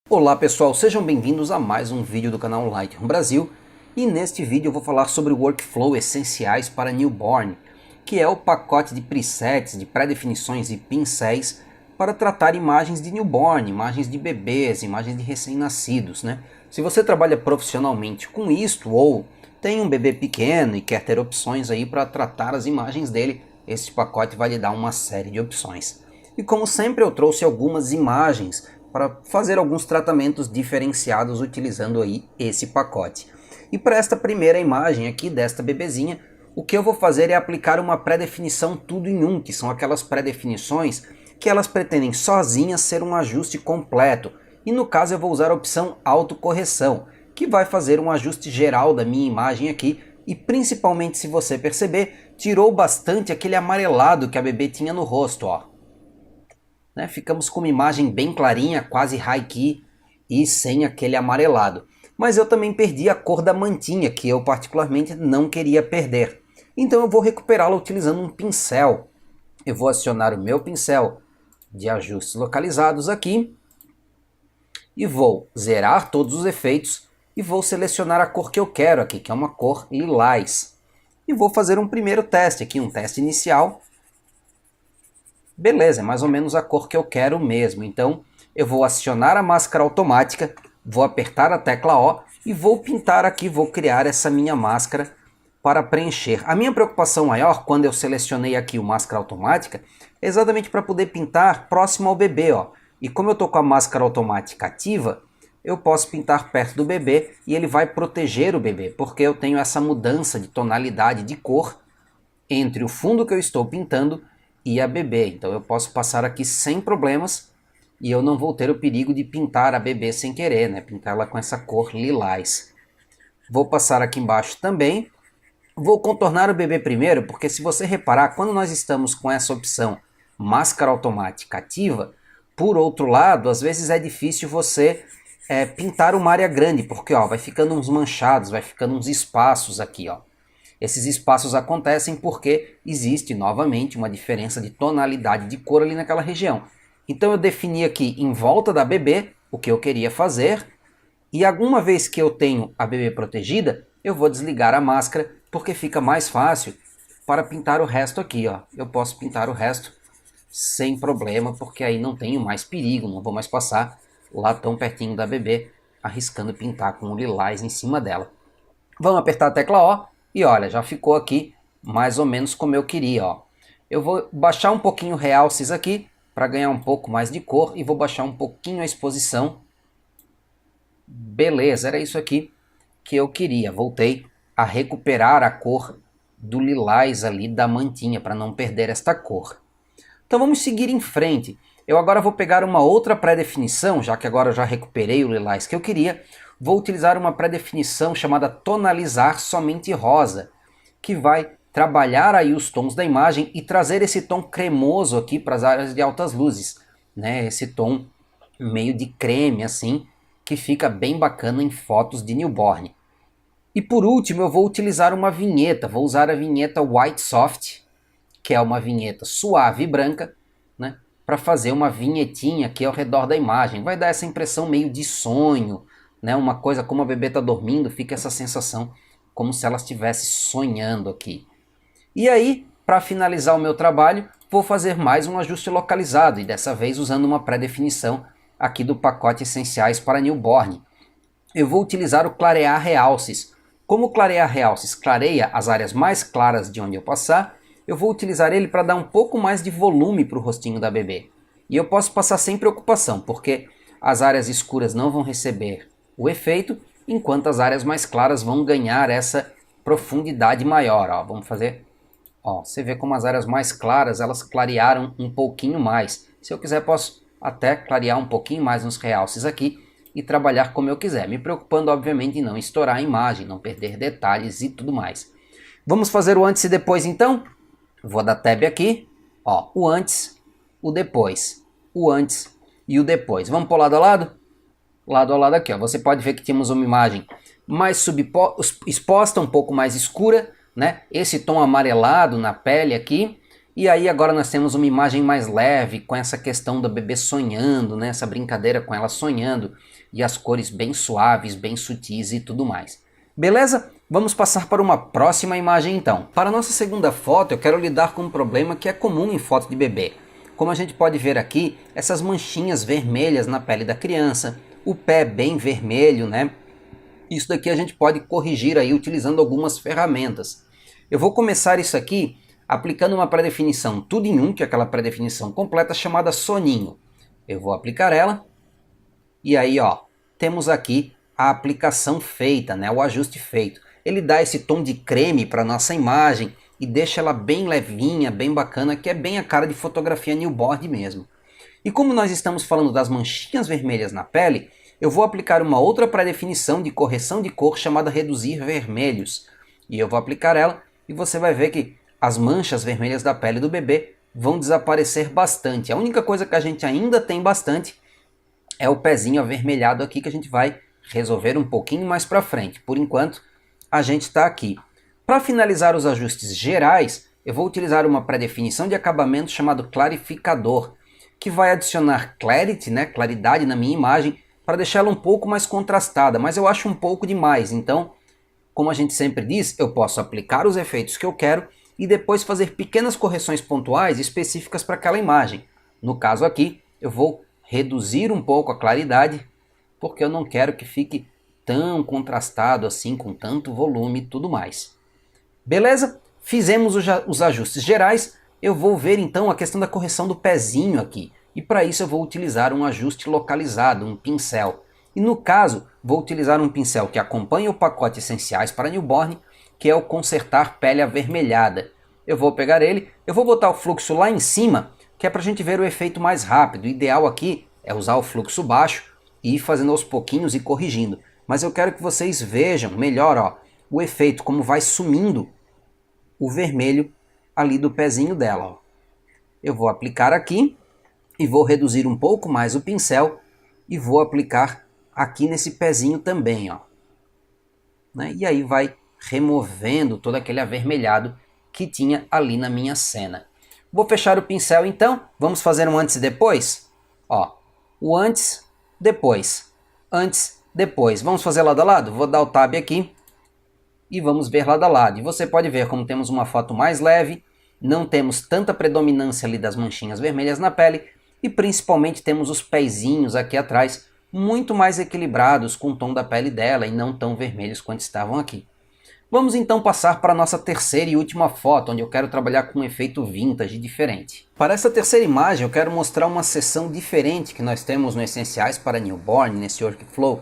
Olá pessoal, sejam bem-vindos a mais um vídeo do canal Lightroom Brasil, e neste vídeo eu vou falar sobre o Workflow Essenciais para Newborn, que é o pacote de presets, de pré-definições e pincéis para tratar imagens de newborn, imagens de bebês, imagens de recém-nascidos, né? Se você trabalha profissionalmente com isto ou tem um bebê pequeno e quer ter opções aí para tratar as imagens dele, este pacote vai lhe dar uma série de opções. E como sempre eu trouxe algumas imagens para fazer alguns tratamentos diferenciados utilizando aí esse pacote. E para esta primeira imagem aqui desta bebezinha, o que eu vou fazer é aplicar uma pré-definição tudo em um, que são aquelas pré-definições que elas pretendem sozinhas ser um ajuste completo. E no caso eu vou usar a opção autocorreção, que vai fazer um ajuste geral da minha imagem aqui, e principalmente, se você perceber, tirou bastante aquele amarelado que a bebê tinha no rosto, ó. Né? Ficamos com uma imagem bem clarinha, quase high key e sem aquele amarelado. Mas eu também perdi a cor da mantinha, que eu particularmente não queria perder. Então eu vou recuperá-la utilizando um pincel. Eu vou acionar o meu pincel de ajustes localizados aqui e vou zerar todos os efeitos e vou selecionar a cor que eu quero aqui, que é uma cor lilás. E vou fazer um primeiro teste aqui, um teste inicial. Beleza, é mais ou menos a cor que eu quero mesmo. Então eu vou acionar a máscara automática, vou apertar a tecla O e vou pintar aqui, vou criar essa minha máscara para preencher. A minha preocupação maior quando eu selecionei aqui o máscara automática é exatamente para poder pintar próximo ao bebê, ó. E como eu estou com a máscara automática ativa, eu posso pintar perto do bebê e ele vai proteger o bebê, porque eu tenho essa mudança de tonalidade de cor entre o fundo que eu estou pintando e a bebê. Então eu posso passar aqui sem problemas e eu não vou ter o perigo de pintar a bebê sem querer, né? Pintar ela com essa cor lilás. Vou passar aqui embaixo também. Vou contornar o bebê primeiro, porque se você reparar, quando nós estamos com essa opção máscara automática ativa, por outro lado, às vezes é difícil você pintar uma área grande, porque ó, vai ficando uns manchados, vai ficando uns espaços aqui, ó. Esses espaços acontecem porque existe novamente uma diferença de tonalidade de cor ali naquela região. Então eu defini aqui em volta da bebê o que eu queria fazer, e alguma vez que eu tenho a bebê protegida, eu vou desligar a máscara porque fica mais fácil para pintar o resto aqui, ó. Eu posso pintar o resto sem problema, porque aí não tenho mais perigo, não vou mais passar lá tão pertinho da bebê arriscando pintar com o lilás em cima dela. Vamos apertar a tecla O e olha, já ficou aqui mais ou menos como eu queria, ó. Eu vou baixar um pouquinho o realces aqui para ganhar um pouco mais de cor e vou baixar um pouquinho a exposição. Beleza, era isso aqui que eu queria. Voltei a recuperar a cor do lilás ali da mantinha para não perder esta cor. Então vamos seguir em frente. Eu agora vou pegar uma outra pré-definição, já que agora eu já recuperei o lilás que eu queria. Vou utilizar uma pré-definição chamada tonalizar somente rosa, que vai trabalhar aí os tons da imagem e trazer esse tom cremoso aqui para as áreas de altas luzes, né? Esse tom meio de creme assim, que fica bem bacana em fotos de newborn. E por último eu vou utilizar uma vinheta, vou usar a vinheta White Soft, que é uma vinheta suave e branca, né? Para fazer uma vinhetinha aqui ao redor da imagem. Vai dar essa impressão meio de sonho, né? Uma coisa como a bebê está dormindo, fica essa sensação como se ela estivesse sonhando aqui. E aí, para finalizar o meu trabalho, vou fazer mais um ajuste localizado, e dessa vez usando uma pré-definição aqui do pacote Essenciais para Newborn. Eu vou utilizar o clarear realces. Como o clarear realces clareia as áreas mais claras de onde eu passar, eu vou utilizar ele para dar um pouco mais de volume para o rostinho da bebê. E eu posso passar sem preocupação, porque as áreas escuras não vão receber o efeito, enquanto as áreas mais claras vão ganhar essa profundidade maior. Ó, vamos fazer... Ó, você vê como as áreas mais claras, elas clarearam um pouquinho mais. Se eu quiser, posso até clarear um pouquinho mais nos realces aqui e trabalhar como eu quiser, me preocupando, obviamente, em não estourar a imagem, não perder detalhes e tudo mais. Vamos fazer o antes e depois, então? Vou dar tab aqui, ó, o antes, o depois, o antes e o depois. Vamos para o lado a lado? Lado a lado aqui, ó. Você pode ver que temos uma imagem mais exposta, um pouco mais escura, né? Esse tom amarelado na pele aqui, E aí agora nós temos uma imagem mais leve, com essa questão do bebê sonhando, né? Essa brincadeira com ela sonhando, e as cores bem suaves, bem sutis e tudo mais. Beleza? Vamos passar para uma próxima imagem então. Para a nossa segunda foto, eu quero lidar com um problema que é comum em foto de bebê. Como a gente pode ver aqui, essas manchinhas vermelhas na pele da criança, o pé bem vermelho, né? Isso daqui a gente pode corrigir aí utilizando algumas ferramentas. Eu vou começar isso aqui aplicando uma pré-definição tudo em um, que é aquela pré-definição completa chamada soninho. Eu vou aplicar ela e aí ó, temos aqui a aplicação feita, né? O ajuste feito. Ele dá esse tom de creme para nossa imagem e deixa ela bem levinha, bem bacana, que é bem a cara de fotografia newborn mesmo. E como nós estamos falando das manchinhas vermelhas na pele, eu vou aplicar uma outra pré-definição de correção de cor chamada reduzir vermelhos. E eu vou aplicar ela e você vai ver que as manchas vermelhas da pele do bebê vão desaparecer bastante. A única coisa que a gente ainda tem bastante é o pezinho avermelhado aqui, que a gente vai resolver um pouquinho mais para frente. Por enquanto, a gente está aqui. Para finalizar os ajustes gerais, eu vou utilizar uma pré-definição de acabamento chamado clarificador, que vai adicionar clarity, né, claridade na minha imagem, para deixá-la um pouco mais contrastada, mas eu acho um pouco demais. Então, como a gente sempre diz, eu posso aplicar os efeitos que eu quero e depois fazer pequenas correções pontuais específicas para aquela imagem. No caso aqui, eu vou reduzir um pouco a claridade, porque eu não quero que fique tão contrastado assim, com tanto volume e tudo mais. Beleza? Fizemos os ajustes gerais. Eu vou ver então a questão da correção do pezinho aqui. E para isso eu vou utilizar um ajuste localizado, um pincel. E no caso, vou utilizar um pincel que acompanha o pacote Essenciais para Newborn, que é o Consertar Pele Avermelhada. Eu vou pegar ele, eu vou botar o fluxo lá em cima, que é para a gente ver o efeito mais rápido. O ideal aqui é usar o fluxo baixo e ir fazendo aos pouquinhos e corrigindo. Mas eu quero que vocês vejam melhor ó, o efeito, como vai sumindo o vermelho ali do pezinho dela. Ó. Eu vou aplicar aqui e vou reduzir um pouco mais o pincel e vou aplicar aqui nesse pezinho também. Ó. Né? E aí vai removendo todo aquele avermelhado que tinha ali na minha cena. Vou fechar o pincel então, vamos fazer um antes e depois? Ó, o antes, depois, antes, depois. Vamos fazer lado a lado? Vou dar o tab aqui e vamos ver lado a lado. E você pode ver como temos uma foto mais leve, não temos tanta predominância ali das manchinhas vermelhas na pele e principalmente temos os pezinhos aqui atrás muito mais equilibrados com o tom da pele dela e não tão vermelhos quanto estavam aqui. Vamos então passar para a nossa terceira e última foto, onde eu quero trabalhar com um efeito vintage diferente. Para essa terceira imagem eu quero mostrar uma seção diferente que nós temos no Essenciais para Newborn, nesse workflow,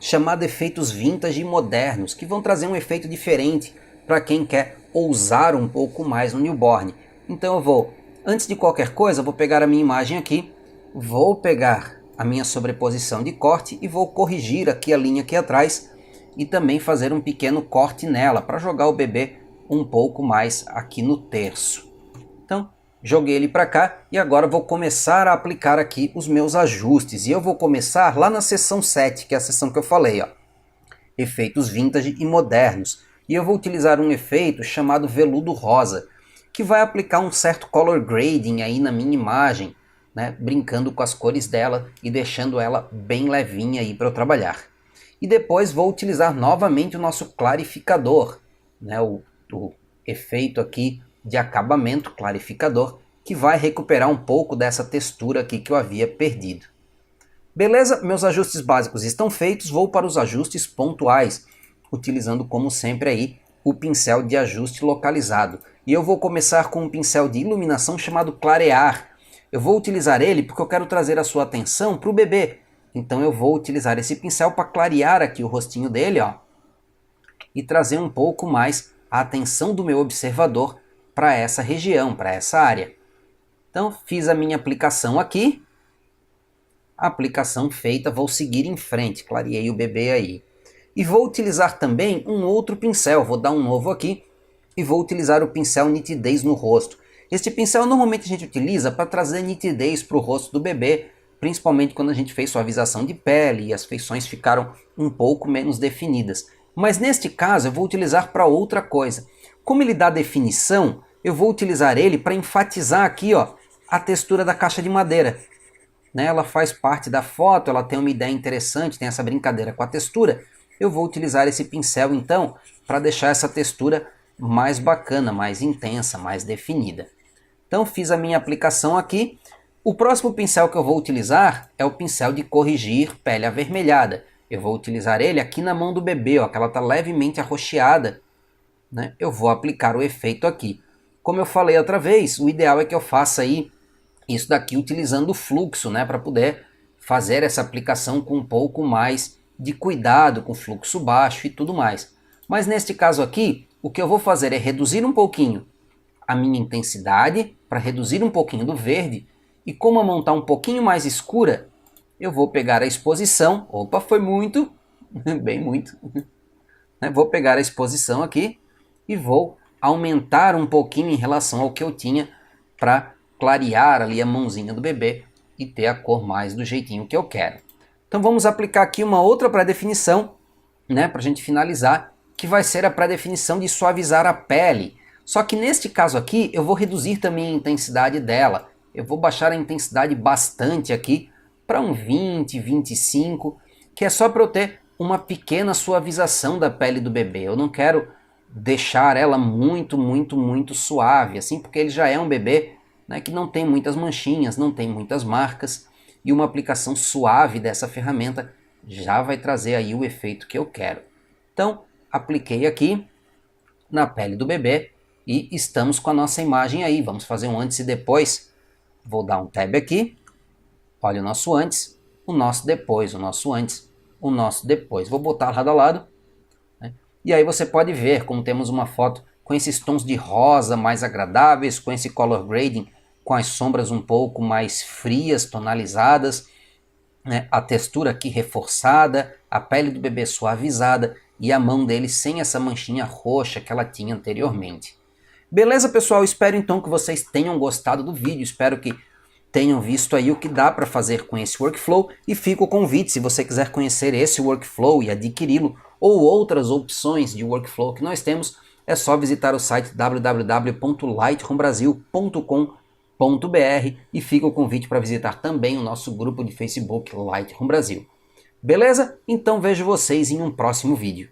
chamada efeitos vintage e modernos, que vão trazer um efeito diferente para quem quer ousar um pouco mais no newborn. Então eu vou, antes de qualquer coisa, vou pegar a minha imagem aqui, vou pegar a minha sobreposição de corte e vou corrigir aqui a linha aqui atrás e também fazer um pequeno corte nela para jogar o bebê um pouco mais aqui no terço. Então, joguei ele para cá e agora vou começar a aplicar aqui os meus ajustes. E eu vou começar lá na seção 7, que é a seção que eu falei, ó. Efeitos vintage e modernos. E eu vou utilizar um efeito chamado veludo rosa, que vai aplicar um certo color grading aí na minha imagem, né, brincando com as cores dela e deixando ela bem levinha aí para eu trabalhar. E depois vou utilizar novamente o nosso clarificador, né, o efeito aqui de acabamento clarificador, que vai recuperar um pouco dessa textura aqui que eu havia perdido. Beleza? Meus ajustes básicos estão feitos, vou para os ajustes pontuais, utilizando como sempre aí o pincel de ajuste localizado. E eu vou começar com um pincel de iluminação chamado Clarear. Eu vou utilizar ele porque eu quero trazer a sua atenção para o bebê. Então eu vou utilizar esse pincel para clarear aqui o rostinho dele, ó, e trazer um pouco mais a atenção do meu observador para essa região, para essa área. Então fiz a minha aplicação aqui. A aplicação feita, vou seguir em frente, clareei o bebê aí. E vou utilizar também um outro pincel, vou dar um novo aqui, e vou utilizar o pincel nitidez no rosto. Este pincel normalmente a gente utiliza para trazer nitidez para o rosto do bebê, principalmente quando a gente fez suavização de pele e as feições ficaram um pouco menos definidas. Mas neste caso eu vou utilizar para outra coisa. Como ele dá definição, eu vou utilizar ele para enfatizar aqui, ó, a textura da caixa de madeira. Né? Ela faz parte da foto, ela tem uma ideia interessante, tem essa brincadeira com a textura. Eu vou utilizar esse pincel então para deixar essa textura mais bacana, mais intensa, mais definida. Então fiz a minha aplicação aqui. O próximo pincel que eu vou utilizar é o pincel de corrigir pele avermelhada. Eu vou utilizar ele aqui na mão do bebê, ó, que ela está levemente arroxeada. Né? Eu vou aplicar o efeito aqui. Como eu falei outra vez, o ideal é que eu faça aí isso daqui utilizando o fluxo, né, para poder fazer essa aplicação com um pouco mais de cuidado, com fluxo baixo e tudo mais. Mas neste caso aqui, o que eu vou fazer é reduzir um pouquinho a minha intensidade, para reduzir um pouquinho do verde, e como a mão está um pouquinho mais escura, eu vou pegar a exposição, opa, foi muito, bem muito, vou pegar a exposição aqui e vou aumentar um pouquinho em relação ao que eu tinha para clarear ali a mãozinha do bebê e ter a cor mais do jeitinho que eu quero. Então vamos aplicar aqui uma outra pré-definição, né, para a gente finalizar, que vai ser a pré-definição de suavizar a pele. Só que neste caso aqui eu vou reduzir também a intensidade dela. Eu vou baixar a intensidade bastante aqui para um 20, 25, que é só para eu ter uma pequena suavização da pele do bebê. Eu não quero deixar ela muito, muito, muito suave, assim, porque ele já é um bebê, né, que não tem muitas manchinhas, não tem muitas marcas, e uma aplicação suave dessa ferramenta já vai trazer aí o efeito que eu quero. Então, apliquei aqui na pele do bebê e estamos com a nossa imagem aí. Vamos fazer um antes e depois. Vou dar um tab aqui, olha o nosso antes, o nosso depois, o nosso antes, o nosso depois. Vou botar lado a lado, né? E aí você pode ver como temos uma foto com esses tons de rosa mais agradáveis, com esse color grading, com as sombras um pouco mais frias, tonalizadas, né? A textura aqui reforçada, a pele do bebê suavizada e a mão dele sem essa manchinha roxa que ela tinha anteriormente. Beleza, pessoal? Espero então que vocês tenham gostado do vídeo, espero que tenham visto aí o que dá para fazer com esse workflow, e fica o convite, se você quiser conhecer esse workflow e adquiri-lo, ou outras opções de workflow que nós temos, é só visitar o site www.lightroombrasil.com.br e fica o convite para visitar também o nosso grupo de Facebook Lightroom Brasil. Beleza? Então vejo vocês em um próximo vídeo.